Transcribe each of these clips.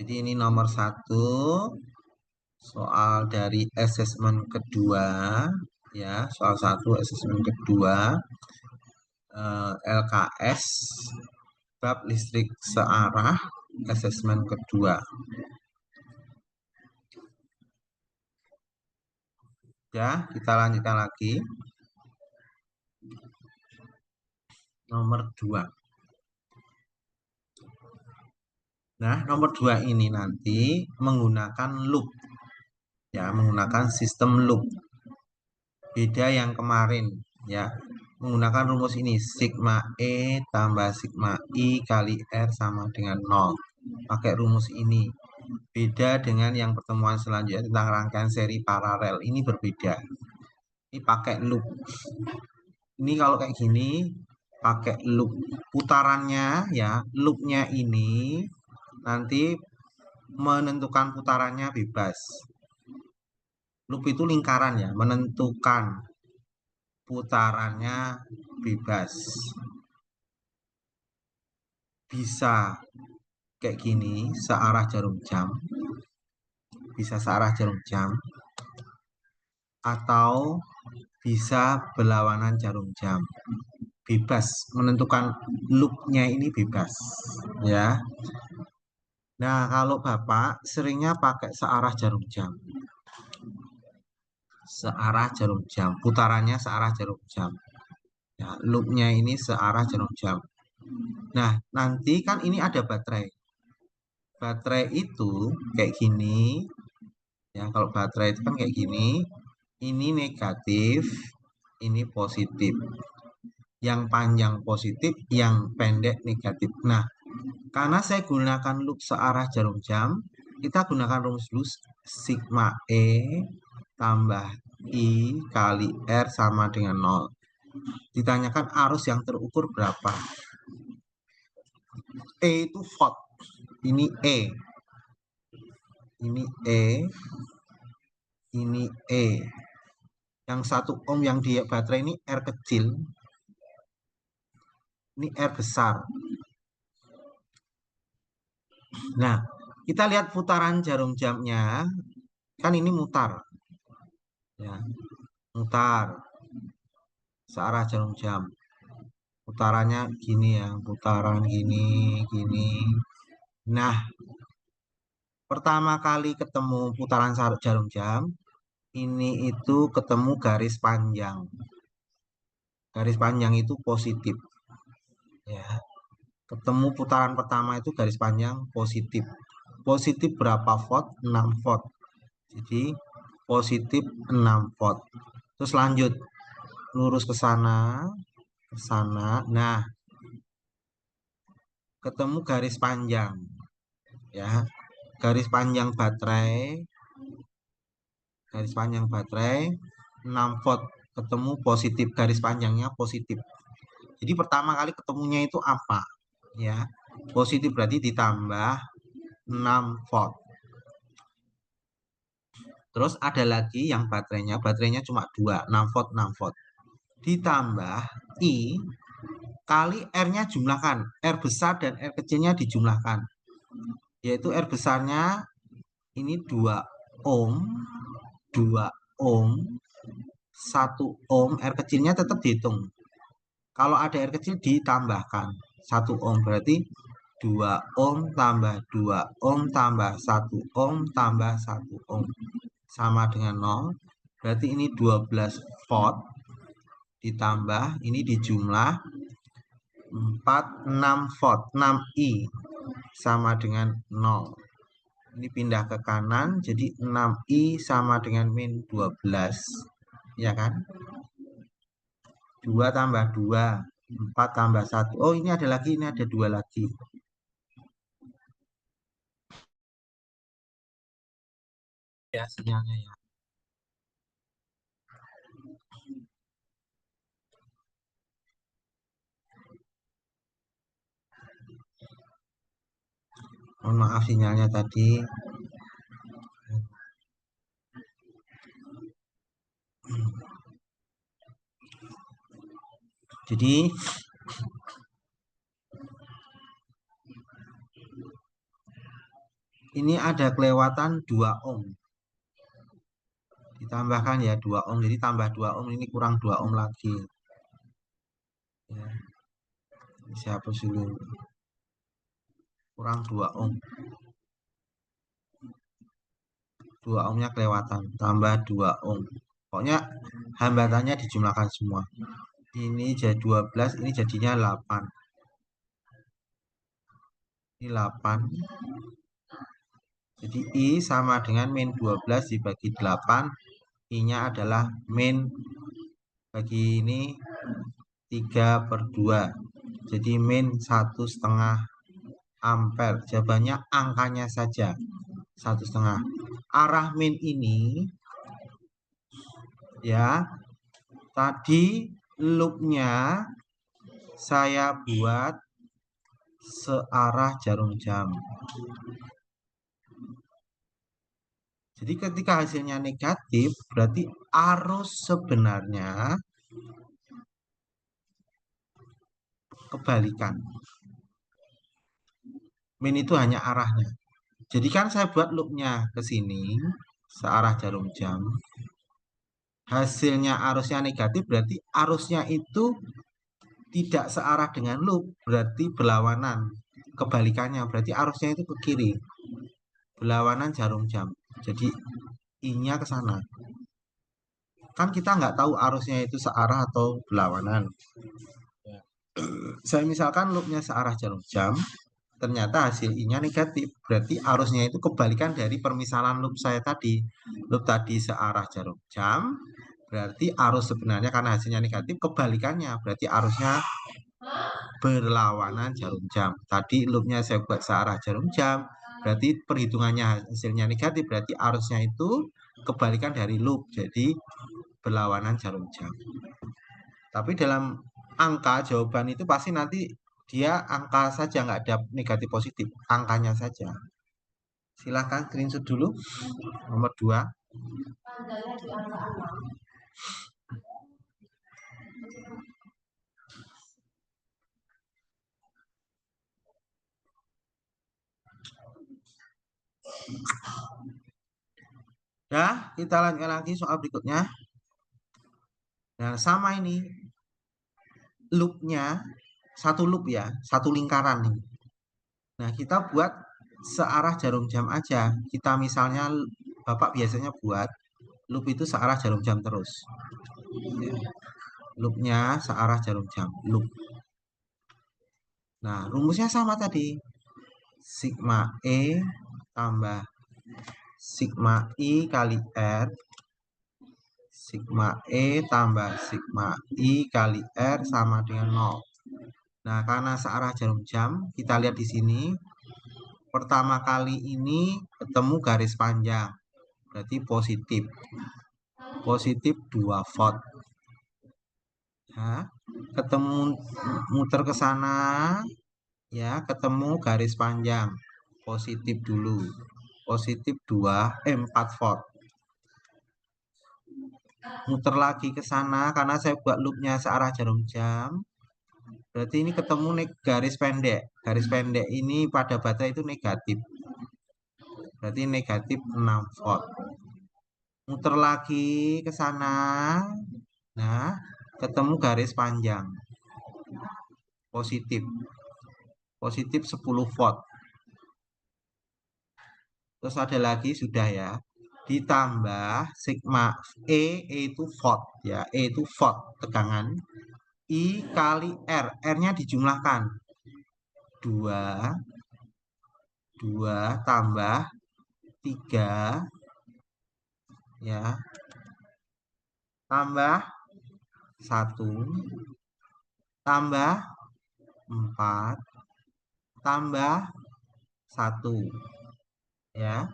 Jadi ini nomor 1, soal dari asesmen kedua, ya, soal 1 asesmen kedua, LKS, bab listrik searah, asesmen kedua. Ya, kita lanjutkan lagi. Nomor 2. Nah, nomor 2 ini nanti menggunakan loop. Ya, menggunakan sistem loop. Beda yang kemarin, ya. Menggunakan rumus ini, sigma E tambah sigma I kali R sama dengan 0. Pakai rumus ini. Beda dengan yang pertemuan selanjutnya tentang rangkaian seri paralel. Ini berbeda. Ini pakai loop. Ini kalau kayak gini pakai loop. Putarannya ya, loopnya ini nanti menentukan putarannya bebas. Loop itu lingkaran ya, menentukan putarannya bebas. Bisa kayak gini, searah jarum jam. Bisa searah jarum jam. Atau bisa berlawanan jarum jam. Bebas, menentukan loopnya ini bebas. Ya. Nah, kalau Bapak seringnya pakai searah jarum jam. Searah jarum jam, putarannya searah jarum jam. Ya, loopnya ini searah jarum jam. Nah, nanti kan ini ada baterai. Baterai itu kayak gini. Ya, kalau baterai itu kan kayak gini. Ini negatif, ini positif. Yang panjang positif, yang pendek negatif. Nah, karena saya gunakan loop searah jarum jam, kita gunakan rumus dulu, sigma E tambah I kali R sama dengan 0. Ditanyakan arus yang terukur berapa. E itu volt. Ini E. Ini E. Ini E. Yang 1 ohm yang di baterai ini R kecil. Ini R besar. Nah, kita lihat putaran jarum jamnya. Kan ini mutar. Ya, mutar. Searah jarum jam. Putarannya gini ya, putaran gini, gini. Nah, pertama kali ketemu putaran jarum jam, ini itu ketemu garis panjang. Garis panjang itu positif. Ya, ketemu putaran pertama itu garis panjang positif. Positif berapa volt? 6 volt. Jadi positif 6 volt. Terus lanjut lurus ke sana, ke sana. Nah, ketemu garis panjang. Ya, garis panjang baterai, garis panjang baterai 6 volt, ketemu positif, garis panjangnya positif. Jadi pertama kali ketemunya itu apa? Ya, positif berarti ditambah 6 volt. Terus ada lagi yang baterainya cuma 2, 6 volt, 6 volt. Ditambah I kali R-nya jumlahkan. R besar dan R kecilnya dijumlahkan. Yaitu R besarnya ini 2 ohm, 2 ohm, 1 ohm, R kecilnya tetap dihitung. Kalau ada R kecil ditambahkan 1 ohm, berarti 2 ohm tambah 2 ohm tambah 1 ohm tambah 1 ohm sama dengan 0. Berarti ini 12 volt ditambah ini dijumlah 6 volt, 6I sama dengan 0. Ini pindah ke kanan jadi 6I sama dengan min 12. Ya kan? 2 tambah 2, 4 tambah 1. Oh, ini ada lagi, ini ada 2 lagi. Ya, sinyalnya ya. Mohon maaf sinyalnya tadi. Jadi Ini ada kelewatan 2 ohm. Ditambahkan ya 2 ohm. Jadi tambah 2 ohm ini kurang 2 ohm lagi. Ya. Siapa sih dulu? Kurang 2 ohm. 2 ohmnya kelewatan. Tambah 2 ohm. Pokoknya hambatannya dijumlahkan semua. Ini jadi 12, ini jadinya 8. Ini 8. Jadi I sama dengan min 12 dibagi 8. I-nya adalah min bagi ini 3/2. Jadi min 1,5 ampere. Jawabannya angkanya saja 1,5. Arah min ini ya, tadi loopnya saya buat searah jarum jam. Jadi ketika hasilnya negatif, berarti arus sebenarnya kebalikan. Min itu hanya arahnya. Jadi kan saya buat loopnya ke sini, searah jarum jam. Hasilnya arusnya negatif, berarti arusnya itu tidak searah dengan loop, berarti berlawanan. Kebalikannya, berarti arusnya itu ke kiri. Berlawanan jarum jam. Jadi I-nya ke sana. Kan kita nggak tahu arusnya itu searah atau berlawanan. Saya misalkan loopnya searah jarum jam, ternyata hasil I-nya negatif. Berarti arusnya itu kebalikan dari permisalan loop saya tadi. Loop tadi searah jarum jam, berarti arus sebenarnya karena hasilnya negatif, kebalikannya. Berarti arusnya berlawanan jarum jam. Tadi loopnya saya buat searah jarum jam, berarti perhitungannya hasilnya negatif, berarti arusnya itu kebalikan dari loop. Jadi berlawanan jarum jam. Tapi dalam angka jawaban itu pasti nanti dia angka saja, nggak ada negatif positif, angkanya saja. Silahkan screenshot dulu. Nomor 2. Ya, kita lanjutkan lagi soal berikutnya. Nah, sama ini loopnya satu loop ya, satu lingkaran nih. Nah, kita buat searah jarum jam aja. Kita misalnya Bapak biasanya buat loop itu searah jarum jam terus. Loopnya searah jarum jam, loop. Nah, rumusnya sama tadi. Sigma E tambah sigma I kali R. Sigma E tambah sigma I kali R sama dengan 0. Nah, karena searah jarum jam, kita lihat di sini. Pertama kali ini ketemu garis panjang. Berarti positif. Positif 2 volt. Ya, ketemu muter ke sana, ya, ketemu garis panjang. Positif dulu. Positif 4 volt. Muter lagi ke sana karena saya buat loopnya searah jarum jam. Berarti ini ketemu garis pendek. Garis pendek ini pada baterai itu negatif. Berarti negatif 6 volt. Muter lagi ke sana. Nah, ketemu garis panjang. Positif. Positif 10 volt. Terus ada lagi sudah ya. Ditambah sigma E itu volt ya. E itu volt tegangan. I kali R. R-nya dijumlahkan. 2 tambah 3 ya. Tambah 1 tambah 4 tambah 1 ya,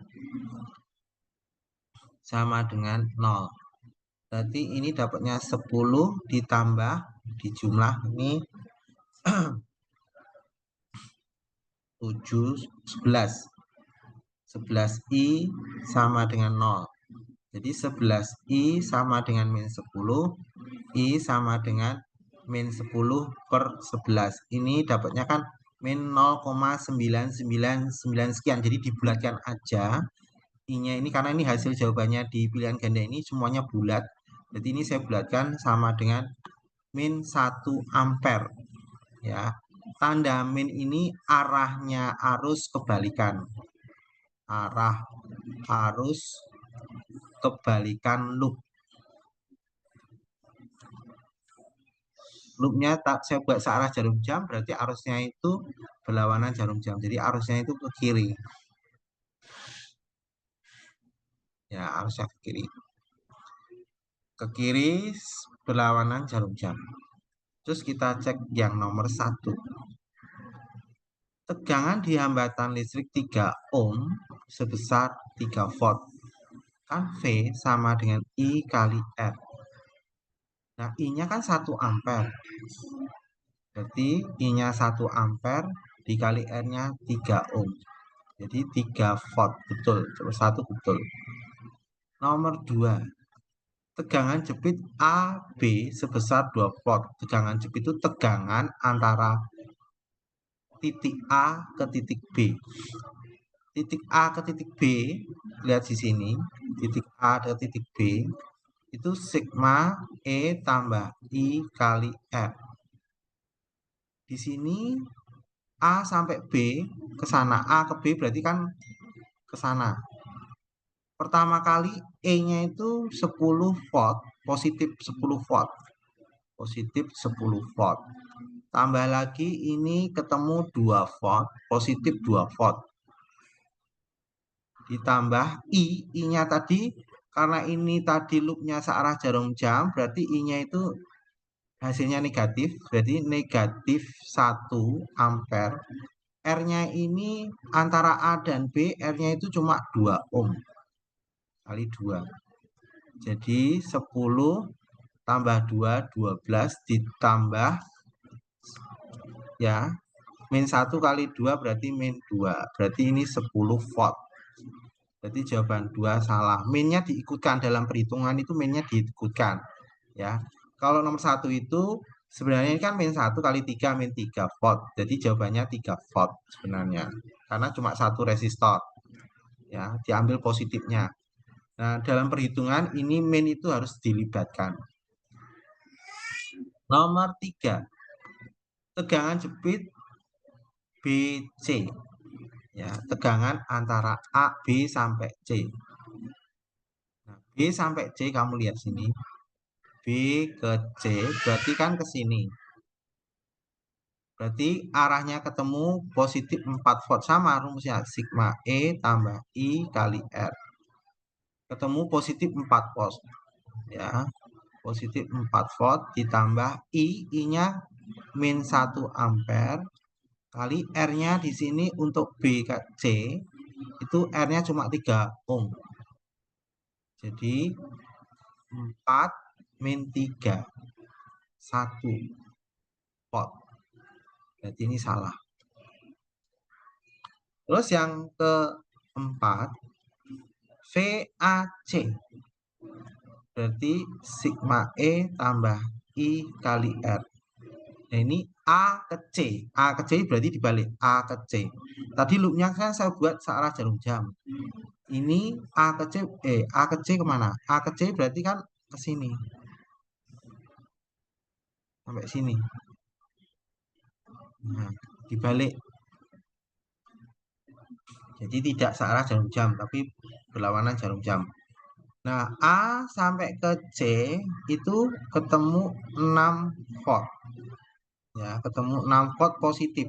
sama dengan 0. Berarti ini dapatnya 10 ditambah dijumlah ini 7 11. 11I sama dengan 0. Jadi 11I sama dengan min 10. I sama dengan min 10/11. Ini dapatnya kan min 0,999 sekian. Jadi dibulatkan aja I-nya ini, karena ini hasil jawabannya di pilihan ganda ini semuanya bulat. Jadi ini saya bulatkan sama dengan min 1 ampere ya. Tanda min ini arahnya arus kebalikan. Arah arus kebalikan loop. Loopnya tak saya buat searah jarum jam, berarti arusnya itu berlawanan jarum jam. Jadi arusnya itu ke kiri. Ya, arusnya ke kiri. Ke kiri berlawanan jarum jam. Terus kita cek yang nomor 1. Tegangan di hambatan listrik 3 ohm sebesar 3 volt. Kan V sama dengan I kali R. Nah, I-nya kan 1 ampere. Berarti I-nya 1 ampere dikali R-nya 3 ohm. Jadi 3 volt. Betul. Nomor 1 betul. Nomor 2. Tegangan jepit AB sebesar 2 volt. Tegangan jepit itu tegangan antara titik A ke titik B. Titik A ke titik B, lihat di sini, titik A ke titik B itu sigma E tambah I kali R. Di sini A sampai B ke sana, A ke B berarti kan ke sana. Pertama kali E-nya itu 10 volt, positif 10 volt. Positif 10 volt. Tambah lagi ini ketemu 2 volt, positif 2 volt. Ditambah I-nya tadi, karena ini tadi loopnya searah jarum jam, berarti I-nya itu hasilnya negatif, berarti negatif 1 ampere. R-nya ini antara A dan B, R-nya itu cuma 2 ohm kali 2. Jadi 10 tambah 2, 12 ditambah ya, min 1 kali 2 berarti min 2. Berarti ini 10 volt. Berarti jawaban 2 salah. Minnya diikutkan dalam perhitungan itu, minnya diikutkan ya. Kalau nomor 1 itu sebenarnya ini kan min 1 kali 3 min 3 volt. Jadi jawabannya 3 volt sebenarnya. Karena cuma satu resistor. Ya, diambil positifnya. Nah, dalam perhitungan ini min itu harus dilibatkan. Nomor 3. Tegangan jepit BC. Ya, tegangan antara A, B sampai C. Nah, B sampai C kamu lihat sini. B ke C berarti kan ke sini. Berarti arahnya ketemu positif 4 volt. Sama rumusnya, sigma E tambah I kali R. Ketemu positif 4 volt. Ya, positif 4 volt ditambah I-nya min 1 ampere kali R-nya di sini untuk B ke C itu R-nya cuma 3 ohm. Jadi 4 min 3 1 volt. Berarti ini salah. Terus yang keempat, VAC. Berarti sigma E tambah I kali R. Nah, ini A ke C. A ke C berarti dibalik. A ke C. Tadi loopnya kan saya buat searah jarum jam. Ini A ke C. A ke C kemana? A ke C berarti kan ke sini. Sampai sini. Nah, dibalik. Jadi tidak searah jarum jam, tapi berlawanan jarum jam. Nah, A sampai ke C itu ketemu 6 volt. Ya, ketemu 6 volt positif.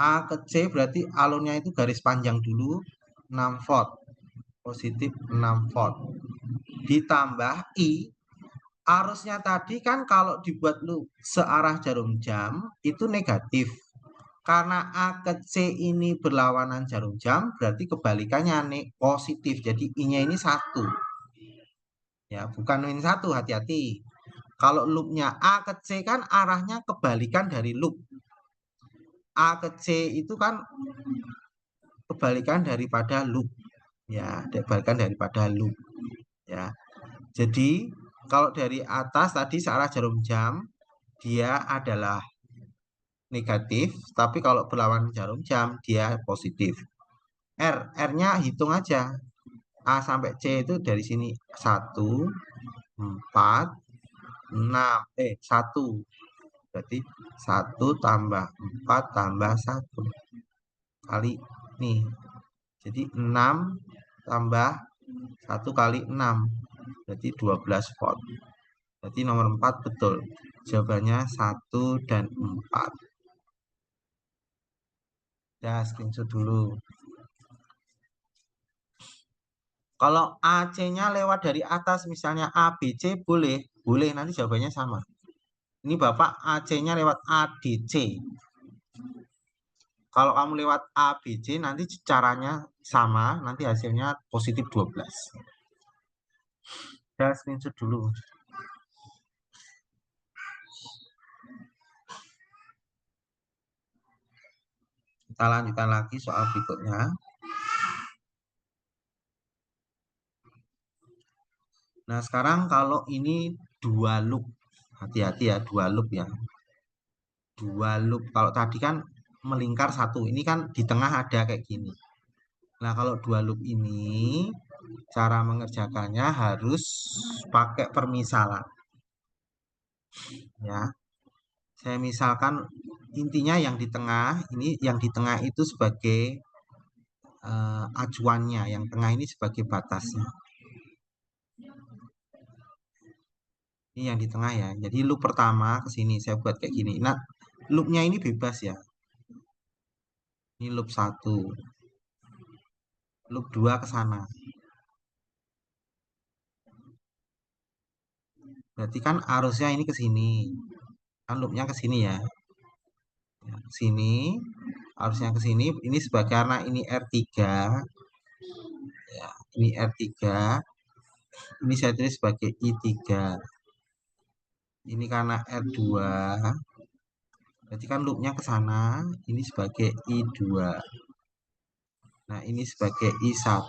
A ke C berarti alurnya itu garis panjang dulu 6 volt. Positif 6 volt. Ditambah I, arusnya tadi kan kalau dibuat lu searah jarum jam itu negatif. Karena A ke C ini berlawanan jarum jam, berarti kebalikannya nih positif. Jadi I-nya ini 1. Ya, bukan min 1, hati-hati. Kalau loopnya A ke C kan arahnya kebalikan dari loop. A ke C itu kan kebalikan daripada loop. Ya, kebalikan daripada loop. Ya. Jadi, kalau dari atas tadi searah jarum jam, dia adalah negatif, tapi kalau berlawanan jarum jam dia positif. R-nya hitung aja. A sampai C itu dari sini 1, 4, 6, 1. Berarti 1 tambah 4 tambah 1 kali nih. Jadi 6 tambah 1 kali 6. Berarti 12 volt. Berarti nomor 4 betul. Jawabannya 1 dan 4. Ya, screenshot dulu. Kalau AC-nya lewat dari atas, misalnya ABC boleh. Boleh, nanti jawabannya sama. Ini Bapak AC-nya lewat ADC. Kalau kamu lewat ABC, nanti caranya sama. Nanti hasilnya positif 12. Ya, screenshot dulu. Kita lanjutkan lagi soal berikutnya. Nah, sekarang kalau ini dua loop. Hati-hati ya, dua loop ya. Dua loop. Kalau tadi kan melingkar satu. Ini kan di tengah ada kayak gini. Nah, kalau dua loop ini, cara mengerjakannya harus pakai permisalan. Ya, saya misalkan intinya yang di tengah, ini yang di tengah itu sebagai acuannya, yang tengah ini sebagai batasnya. Ini yang di tengah ya. Jadi loop pertama ke sini saya buat kayak gini. Nah, loopnya ini bebas ya. Ini loop 1. Loop 2 ke sana. Berarti kan arusnya ini ke sini. Kan loopnya ke sini ya. Ke sini, arusnya ke sini. Ini sebagai karena ini R3. Ya, ini R3. Ini saya tulis sebagai I3. Ini karena R2. Berarti kan loopnya ke sana. Ini sebagai I2. Nah, ini sebagai I1.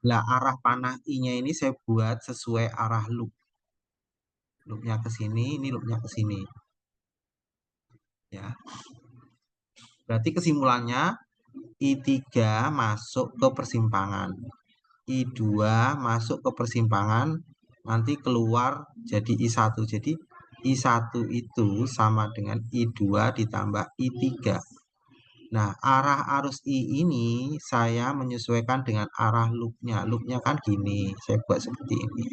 Lah, arah panah I-nya ini saya buat sesuai arah loop. Loopnya ke sini, ini loopnya ke sini. Ya. Berarti kesimpulannya I3 masuk ke persimpangan. I2 masuk ke persimpangan, nanti keluar jadi I1. Jadi I1 itu sama dengan I2 ditambah I3. Nah, arah arus I ini saya menyesuaikan dengan arah loopnya. Loopnya kan gini, saya buat seperti ini.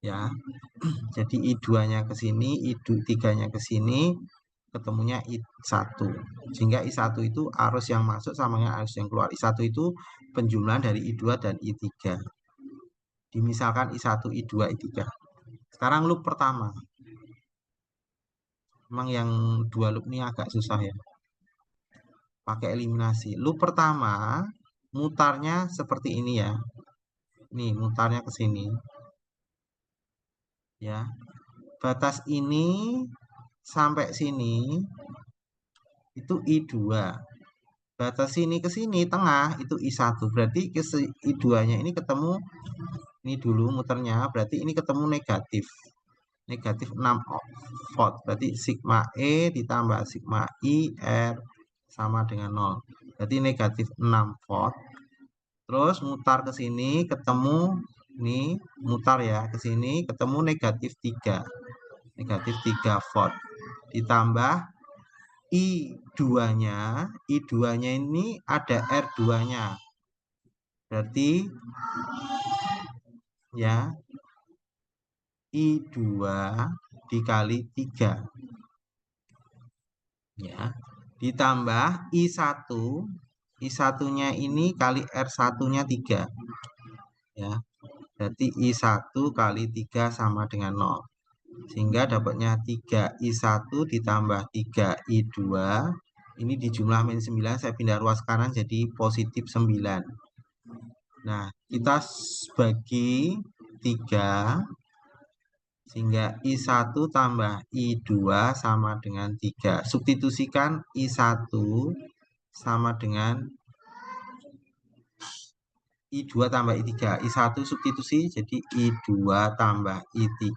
Ya, jadi I2-nya ke sini, I3-nya ke sini, ketemunya I1. Sehingga I1 itu arus yang masuk sama dengan arus yang keluar. I1 itu penjumlahan dari I2 dan I3. Dimisalkan I1, I2, I3. Sekarang loop pertama. Memang yang dua loop ini agak susah ya. Pakai eliminasi. Loop pertama mutarnya seperti ini ya. Nih, mutarnya ke sini. Ya. Batas ini sampai sini itu I2. Batas sini ke sini tengah itu I1. Berarti ke I2-nya ini ketemu ini dulu muternya, berarti ini ketemu negatif. Negatif 6 volt. Berarti sigma E ditambah sigma I R sama dengan 0. Berarti negatif 6 volt. Terus mutar ke sini ketemu ini mutar ya ke sini ketemu negatif 3. Negatif 3 volt. Ditambah I2-nya, I2-nya ini ada R2-nya. Berarti ya I2 dikali 3 ya ditambah I1-nya ini kali R1-nya 3 ya. Berarti I1 kali 3 sama dengan 0. Sehingga dapatnya 3I1 ditambah 3I2. Ini dijumlah min 9, saya pindah ruas kanan jadi positif 9. Nah, kita bagi 3 sehingga I1 tambah I2 sama dengan 3. Substitusikan I1 sama dengan I2 tambah I3. I1 substitusi jadi I2 tambah I3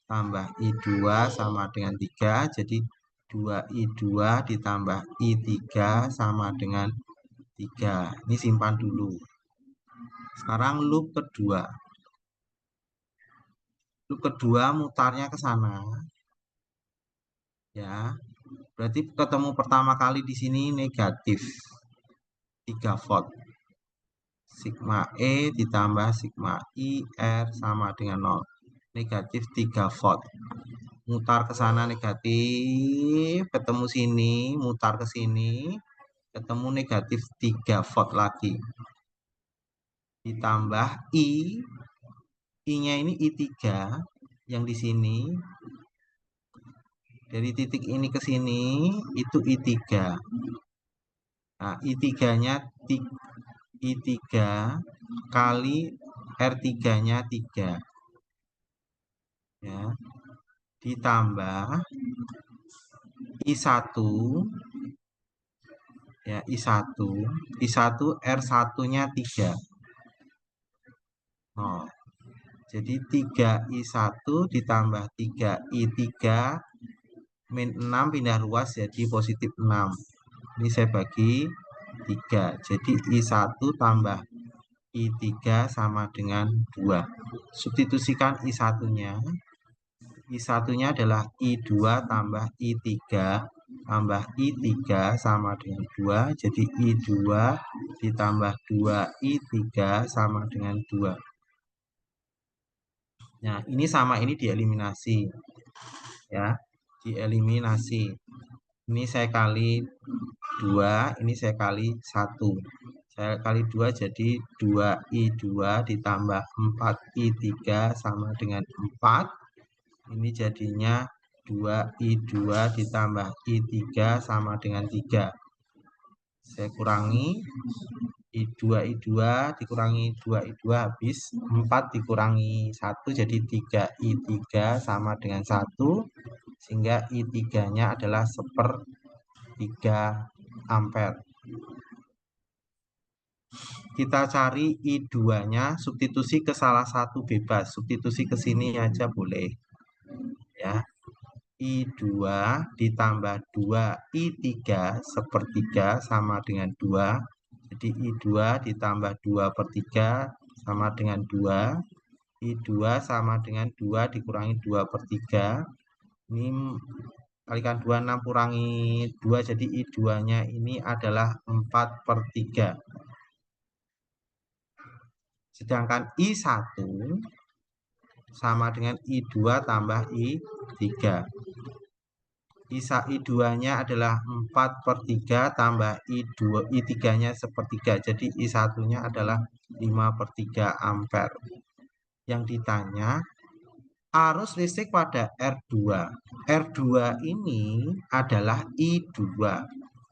tambah I2 sama dengan 3. Jadi 2I2 ditambah I3 sama dengan 3. Ini simpan dulu. Sekarang loop kedua. Loop kedua mutarnya ke sana. Ya. Berarti ketemu pertama kali di sini negatif 3 volt. Sigma E ditambah sigma I R sama dengan 0. Negatif 3 volt. Mutar ke sana negatif, ketemu sini, mutar ke sini, ketemu negatif 3 volt lagi. Ditambah I-nya ini I3 yang di sini. Dari titik ini ke sini itu I3. Nah, I3-nya I3 kali R3-nya 3. Ya. Ditambah I1 ya I1 R1-nya 3. Oh, jadi 3I1 ditambah 3I3 min 6 pindah ruas jadi positif 6. Ini saya bagi 3. Jadi I1 tambah I3 sama dengan 2. Substitusikan I1-nya. I1-nya adalah I2 tambah I3 tambah I3 sama dengan 2. Jadi I2 ditambah 2I3 sama dengan 2. Nah, ini sama ini dieliminasi. Ya, dieliminasi. Ini saya kali 2, ini saya kali 1. Saya kali 2 jadi 2I2 ditambah 4I3 sama dengan 4. Ini jadinya 2I2 ditambah I3 sama dengan 3. Saya kurangi I2 dikurangi 2I2 habis, 4 dikurangi 1 jadi 3I3 sama dengan 1, sehingga I3-nya adalah 1/3 ampere. Kita cari I2-nya, substitusi ke salah satu bebas, substitusi ke sini aja boleh. Ya. I2 ditambah 2I3 1/3 sama dengan 2. Jadi I2 ditambah 2/3 sama dengan 2. I2 sama dengan 2 dikurangi 2/3. Ini kalikan 2, 6 kurangi 2. Jadi I2-nya ini adalah 4/3. Sedangkan I1 sama dengan I2 tambah I3. I2-nya adalah 4/3 tambah I3-nya 1/3. Jadi I1-nya adalah 5/3 ampere. Yang ditanya arus listrik pada R2. R2 ini adalah I2.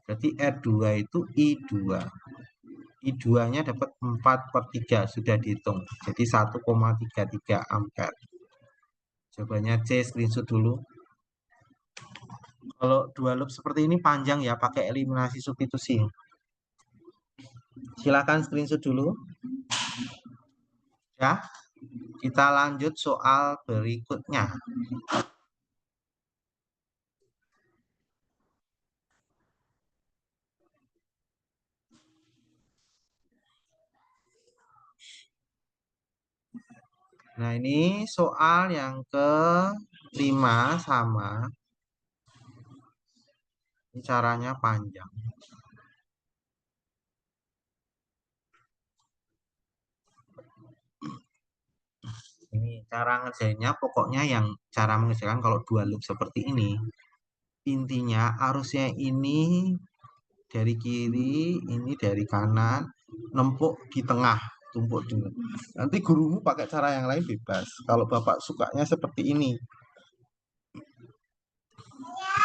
Berarti R2 itu I2. I2-nya dapat 4/3 sudah dihitung. Jadi 1,33 ampere. Jawabannya C, screenshot dulu. Kalau dua loop seperti ini panjang ya, pakai eliminasi substitusi. Silakan screenshot dulu. Ya, kita lanjut soal berikutnya. Nah, ini soal yang ke-5 sama. Ini caranya panjang. Ini cara ngerjainnya pokoknya yang cara mengerjakan kalau dua loop seperti ini. Intinya arusnya ini dari kiri, ini dari kanan, nempuk di tengah, tumpuk dulu. Nanti gurumu pakai cara yang lain bebas. Kalau Bapak sukanya seperti ini.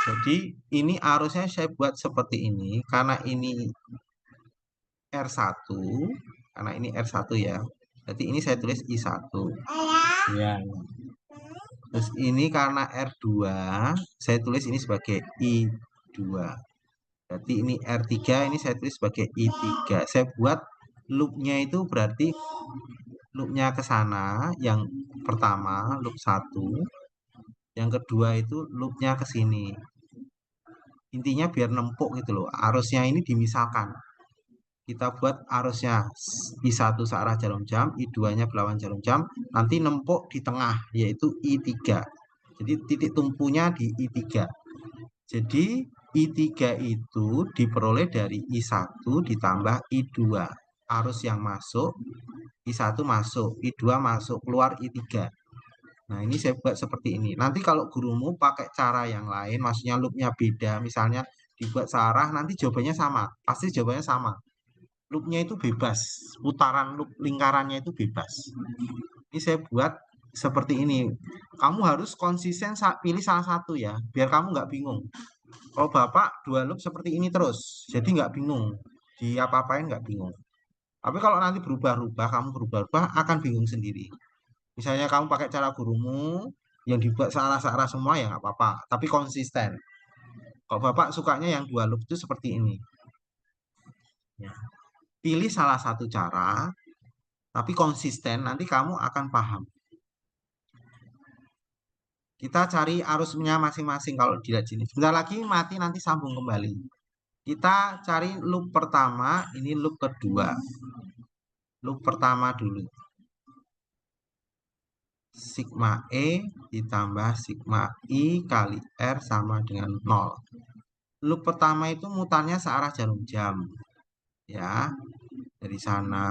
Jadi ini arusnya saya buat seperti ini karena ini R1, karena ini R1 ya. Jadi ini saya tulis I1. Ya. Terus ini karena R2, saya tulis ini sebagai I2. Berarti ini R3, ini saya tulis sebagai I3. Saya buat loopnya itu berarti loopnya ke sana. Yang pertama loop 1, yang kedua itu loopnya ke sini. Intinya biar nempuk gitu loh. Arusnya ini dimisalkan. Kita buat arusnya I1 searah jarum jam, I2-nya berlawan jarum jam, nanti nempuk di tengah, yaitu I3. Jadi titik tumpunya di I3. Jadi I3 itu diperoleh dari I1 ditambah I2. Arus yang masuk, I1 masuk, I2 masuk, keluar I3. Nah, ini saya buat seperti ini. Nanti kalau gurumu pakai cara yang lain, maksudnya loopnya beda, misalnya dibuat searah, nanti jawabannya sama. Pasti jawabannya sama. Loopnya itu bebas. Putaran loop lingkarannya itu bebas. Ini saya buat seperti ini. Kamu harus konsisten pilih salah satu ya, biar kamu nggak bingung. Kalau Bapak dua loop seperti ini terus, jadi nggak bingung. Di apa-apain nggak bingung. Tapi kalau nanti berubah-ubah, kamu berubah-ubah akan bingung sendiri. Misalnya kamu pakai cara gurumu yang dibuat searah-searah semua ya nggak apa-apa, tapi konsisten. Kalau Bapak sukanya yang dua loop itu seperti ini. Ya. Pilih salah satu cara, tapi konsisten, nanti kamu akan paham. Kita cari arusnya masing-masing kalau dilihat sini. Sebentar lagi mati, nanti sambung kembali. Kita cari loop pertama, ini loop kedua. Loop pertama dulu. Sigma E ditambah sigma I kali R sama dengan 0. Loop pertama itu mutarnya searah jarum jam. Ya, dari sana